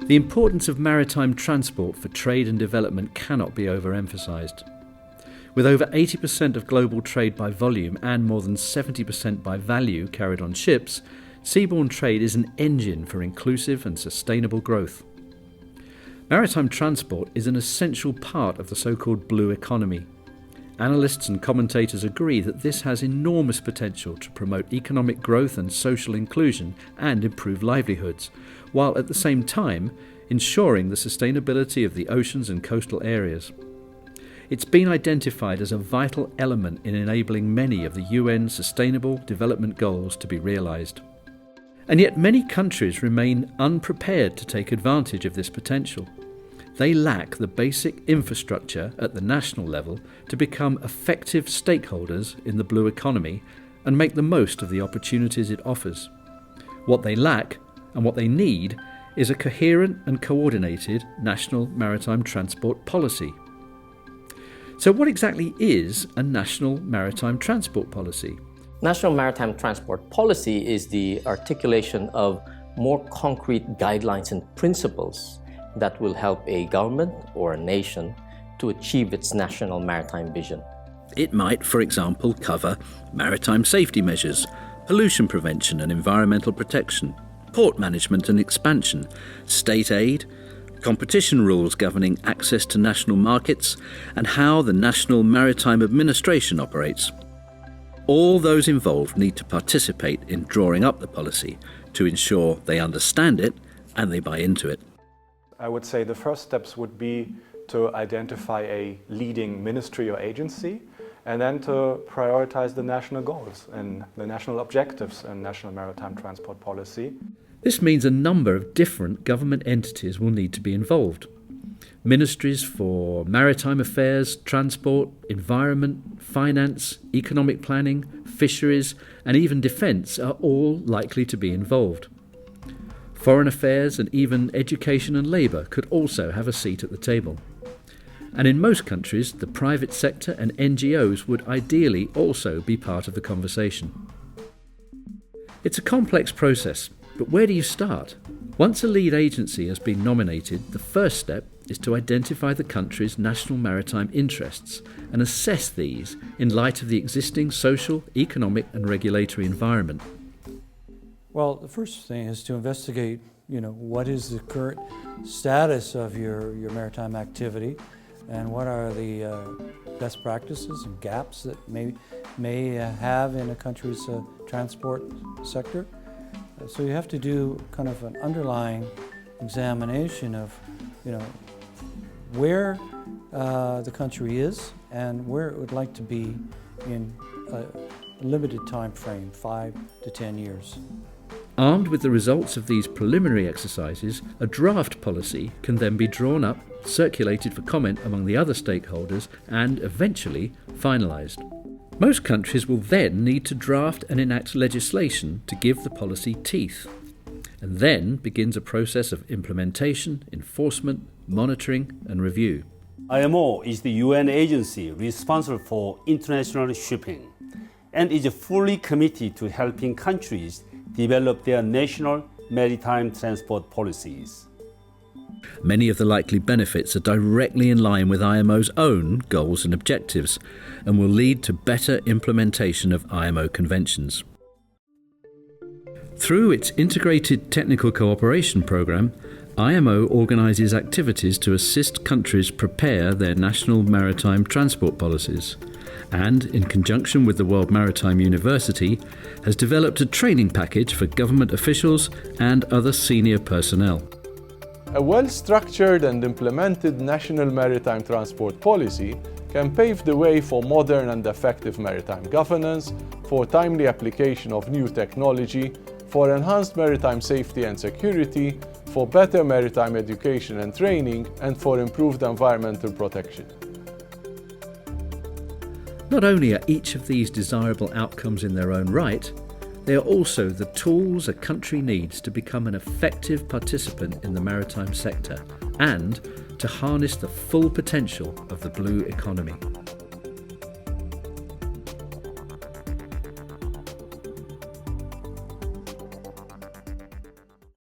The importance of maritime transport for trade and development cannot be overemphasised. With over 80% of global trade by volume and more than 70% by value carried on ships, seaborne trade is an engine for inclusive and sustainable growth. Maritime transport is an essential part of the so-called blue economy. Analysts and commentators agree that this has enormous potential to promote economic growth and social inclusion and improve livelihoods, while at the same time ensuring the sustainability of the oceans and coastal areas. It's been identified as a vital element in enabling many of the UN Sustainable Development Goals to be realised. And yet many countries remain unprepared to take advantage of this potential. They lack the basic infrastructure at the national level to become effective stakeholders in the blue economy and make the most of the opportunities it offers. What they lack and what they need is a coherent and coordinated national maritime transport policy. So what exactly is a national maritime transport policy? National maritime transport policy is the articulation of more concrete guidelines and principles that will help a government or a nation to achieve its national maritime vision. It might, for example, cover maritime safety measures, pollution prevention and environmental protection, port management and expansion, state aid, competition rules governing access to national markets, and how the National Maritime Administration operates. All those involved need to participate in drawing up the policy to ensure they understand it and they buy into it. I would say the first steps would be to identify a leading ministry or agency, and then to prioritize the national goals and the national objectives in national maritime transport policy. This means a number of different government entities will need to be involved. Ministries for maritime affairs, transport, environment, finance, economic planning, fisheries, and even defence are all likely to be involved. Foreign affairs and even education and labour could also have a seat at the table. And in most countries, the private sector and NGOs would ideally also be part of the conversation. It's a complex process, but where do you start? Once a lead agency has been nominated, the first step is to identify the country's national maritime interests and assess these in light of the existing social, economic and regulatory environment. Well, the first thing is to investigate, what is the current status of your maritime activity and what are the best practices and gaps that may have in a country's transport sector. So you have to do kind of an underlying examination of, where the country is and where it would like to be in a limited time frame, 5 to 10 years. Armed with the results of these preliminary exercises, a draft policy can then be drawn up, circulated for comment among the other stakeholders, and eventually finalised. Most countries will then need to draft and enact legislation to give the policy teeth. And then begins a process of implementation, enforcement, monitoring and review. IMO is the UN agency responsible for international shipping and is fully committed to helping countries develop their national maritime transport policies. Many of the likely benefits are directly in line with IMO's own goals and objectives and will lead to better implementation of IMO conventions. Through its Integrated Technical Cooperation Programme, IMO organises activities to assist countries prepare their national maritime transport policies and, in conjunction with the World Maritime University, has developed a training package for government officials and other senior personnel. A well-structured and implemented national maritime transport policy can pave the way for modern and effective maritime governance, for timely application of new technology, for enhanced maritime safety and security, for better maritime education and training, and for improved environmental protection. Not only are each of these desirable outcomes in their own right, they are also the tools a country needs to become an effective participant in the maritime sector and to harness the full potential of the blue economy.